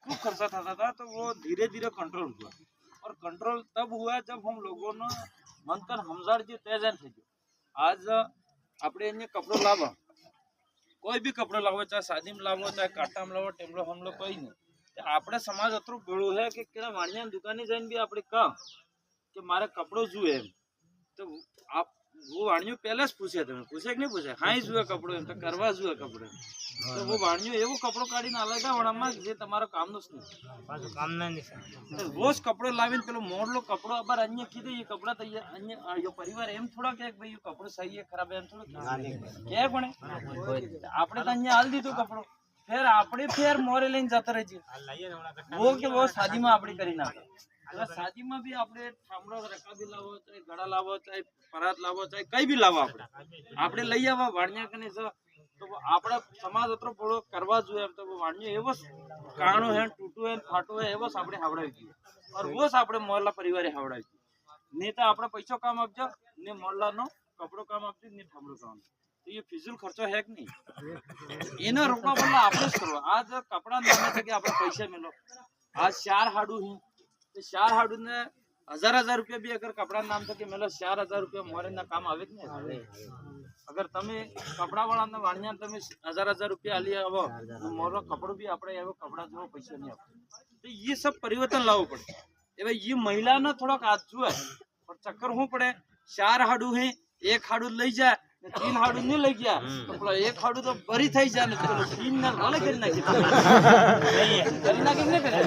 खूब खर्चा था तो वो धीरे धीरे कंट्रोल हुआ। और कंट्रोल तब हुआ जब हम लोगों ने मंथन हमजार जो तेजन थे। आज આપણે અહીંયા કપડો લાવો, કોઈ બી કપડો લાવો, ચાહે શાદીમાં લાવો, ચાહે કાટામાં લાવો, ટેમલો હમલો કોઈ નહીં, આપણે સમાજ અતરું ભેળું છે કે કેળા વાણિયાની દુકાને જઈને બી આપણે કહો કે મારે કપડો જોઈએ એમ, તો આપ वो वाणियों पहले से पूछे थे, पूछे कि नहीं पूछे, हाँ ही जुए कपड़ो एम तो करवा जुए कपड़े, तो वो वाणियों एवं कपड़ो काढ़ी ना अलग वणामा जे तमारो कामनो ज नहीं, पाछो काम ना नहीं, तो रोज कपड़ो लावीने पेलो मोडलो कपड़ो अबार अन्य कीधे ये कपड़ा तो ये अन्य यो परिवार एम थोड़ा के भाई यो कपड़ो सही है खराब है एम थोड़ा क्या कोने आपणे तो अन्य हाल दीधो कपड़ो, फिर आपणे फिर मोरे लईने जता रही वो के वो शादी में आपणी करी नाखे। शादी में भी आपने ठामड़ो रकाबी लावो, चाहे गड़ा लावो, चाहे परात लावो, चाहे कई भी लावो, आपने लई आवा वाणिया कने तो आपड़ा समाज अतरो बड़ो करवा જોઈએ, तो वो वाणियो एवो काणो है, टूटो है, फाटो है, एवो આપણે હાવડાવી દીધો, और वो આપણે મોહल्ला परिवारे हावड़ावी नहीं तो આપણે पैसो काम आपजो ने मोहल्ला नो कपड़ो काम आपजो ने ठामड़ो काम, तो ये फिजूल खर्चो है कि नहीं, एना रोकवा बदला આપણે જ કરવો। आज कपड़ा नामे थे कि આપણે पैसे मिलो, आज 4 हाडू ही 4 हाडू ने 1000 रुपया भी अगर कपड़ा नाम था कि मेलो 4000 रुपया मोरे ना काम आवे नहीं। अगर तमे कपड़ा वाला ने वाणिया तमे 1000 रुपया आली आवो तो मोरो कपड़ो भी आपड़े एवो कपड़ा जो पैसा नहीं आपे, तो ये सब परिवर्तन लावो पड़े। ए भाई ये महिला ने थोड़ा आजू है और चक्कर हो पड़े, 4 हाडू है, 1 हाडू लई जाए, 3 हाडू नहीं लई गया तो बोला 1 हाडू तो बरी थई जाए ने, तो 3 ने भले કરી નાખી કરી નાખી ને કરે,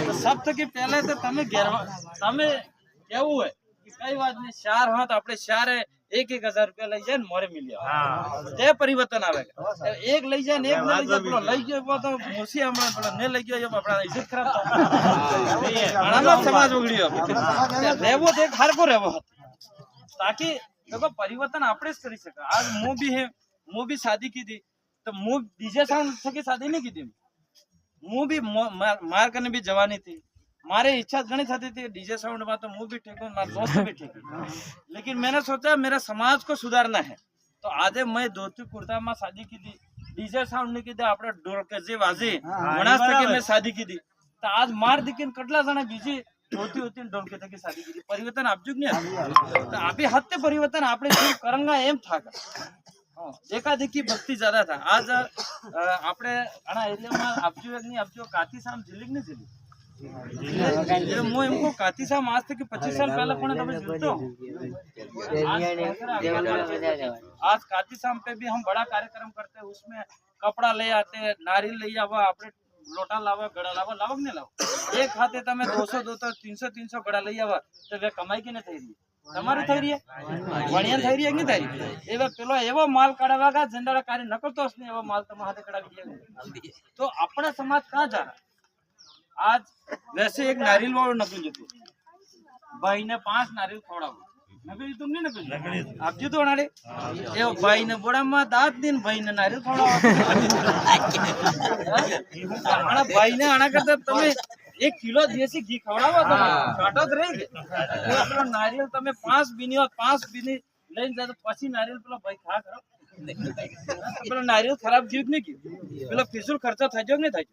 तो सब तो कि पहले तो तमे घेरवा तमे केवू है कि कई बात नहीं 4 हाथ आपड़े 4 है 1-1000 रुपया लई जाए मोरे मिलिया, ते परिवर्तन आवेगा। एक लई जाए ने एक ने लई जाए, बोलो लई गयो वो तो मुसी हमरा बोलो ने लई गयो, ये अपना इज्जत खराब था नहीं है, घणा समाज उगड़ियो रेवो देख हर को रेवो, ताकि देखो परिवर्तन आपड़े ज करी सके। आज मु भी है, मु भी शादी की थी तो मु डीजे साउंड से की शादी नहीं की थी, मु भी मार करने भी जवानी थी, मारे इच्छा घनी थी थी डीजे साउंड में, तो मु भी ठीक हूँ, मारे दोस्त भी ठीक है, लेकिन मैंने सोचा मेरा समाज को सुधारना है, तो आज मैं धोती कुर्ता में शादी की थी, डीजे साउंड नहीं की थी, आपने ढोल के वाजे मनास तक मैं शादी की थी, तो आज मार दिखीन कटला जना बीजी होती होती ढोल के तक शादी की थी, परिवर्तन आप जुग नहीं, तो आप ही हत्ते परिवर्तन आपने जो करेंगे एम था देखा देखी भक्ति ज्यादा था। आज आपने आना एरिया में आपजो एक नहीं आपजो काती साम झिलिक नहीं झिली ये मो इनको काती साम आज तक 25 साल पहले कोने तब जुड़तो, आज काती साम पे भी हम बड़ा कार्यक्रम करते हैं, उसमें कपड़ा ले आते हैं, नारियल ले आवा, आपने लोटा लावा, गड़ा लावा, लावक नहीं लाओ, एक हाथे तमे 200 300 गड़ा लई आवा तो वे कमाई की नहीं થઈ રહી, તમારી થઈ રહી है વણિયા થઈ રહી है नहीं થઈ રહી, એવા પેલો એવો માલ કાઢવાगा જંડાળા કાર્ય નકળતો જ નહીં, એવો માલ તમે હાથે કઢાવી દે, तो अपना समाज कहां जा रहा। आज वैसे एक नारियल वालों नकल जो भाई ने 5 नारियल खवड़ावा नकली तुम नहीं नकली आप जो तो अनाड़े ए भाई ने बड़ा मां दांत दिन भाई ने नारियल खवड़ावा आना भाई ने आना करते तमे 1 किलो देसी घी खवड़ावा तो काटो ज रही तो अपना नारियल तमे 5 बीनी और 5 बीनी लઈને જાય તો પછી નારિયેલ પેલો ભાઈ ખા કરો પેલો નારિયેલ ખરાબ જીવ નહીં की પેલો ફિઝુલ ખર્ચો થઈ જો નહીં થઈ,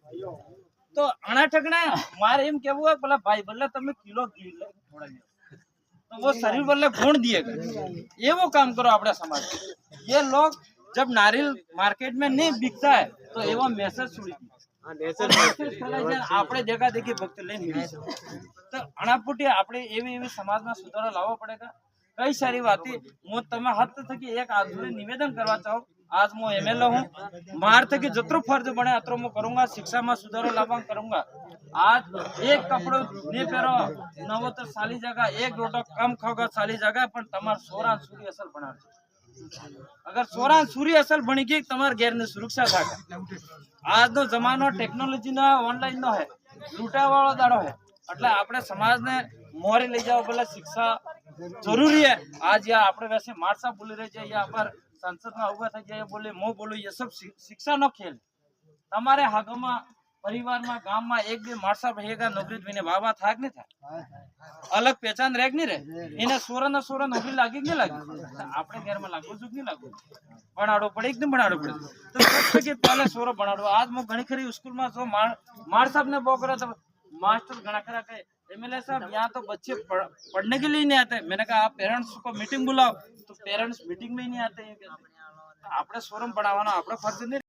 तो आना ठगना मारे एम केवो है बोला भाई बल्ला तमे किलो घी थोड़ा तो वो शरीर बल्ले गुण दिएगा, ये वो काम करो अपने समाज। ये लोग जब नारियल मार्केट में नहीं बिकता है तो एवं मैसेज छुड़ी आपने देखा देखी भक्त लेने तो अनापुटी आपने एवी समाज में सुधारो लावो पड़ेगा। कई सारी बातें मु तमे हाथ थकी एक आधुरी निवेदन करवा चाहो, आज मु एमएलए हूँ, मार थकी जतरो फर्ज बने अतरो मु करूंगा, शिक्षा में सुधारो लावा करूंगा। आज एक कपड़ो नहीं पहरो नवो तो साली जगह, एक रोटो कम खाओगा साली जगह, पर तमार सोरा सूरी असल बना, अगर सोरा सूरी असल बनी गई तमार घेर ने सुरक्षा था। आज नो जमानो टेक्नोलॉजी नो ऑनलाइन नो है, लूटा वाला दाड़ो है, એટલે આપણે સમાજને મોરે લઈ જાવ પેલા शिक्षा जरूरी है। आज या આપણે वैसे मारसा बोली रहे या पर संसद में उभा થઈ જાય बोले मो बोलो, ये सब शिक्षा नो खेल। તમારે હાગમાં પરિવારમાં ગામમાં એક બે માણસા ભેગા નોકરી થઈને વાવા થાક ને થાય અલગ પહેચાન રહે કે નહીં રહે એને સોરા નોકરી લાગી કે નહીં લાગી આપણે ઘરમાં લાગવું છું કે નહીં લાગવું ભણાડો પડે એકદમ ભણાડો પડે तो सोचते कि पहले सोरो बनाड़ो आज मैं घनी खरी स्कूल में जो मार साहब ने बोल रहा था मास्टर घना खरा कहे एमएलए साहब यहाँ तो बच्चे पढ़ने के लिए नहीं आते मैंने कहा आप पेरेंट्स को मीटिंग बुलाओ तो पेरेंट्स मीटिंग में ही नहीं आते हैं आपने सोरम बनावाना आपने फर्ज नहीं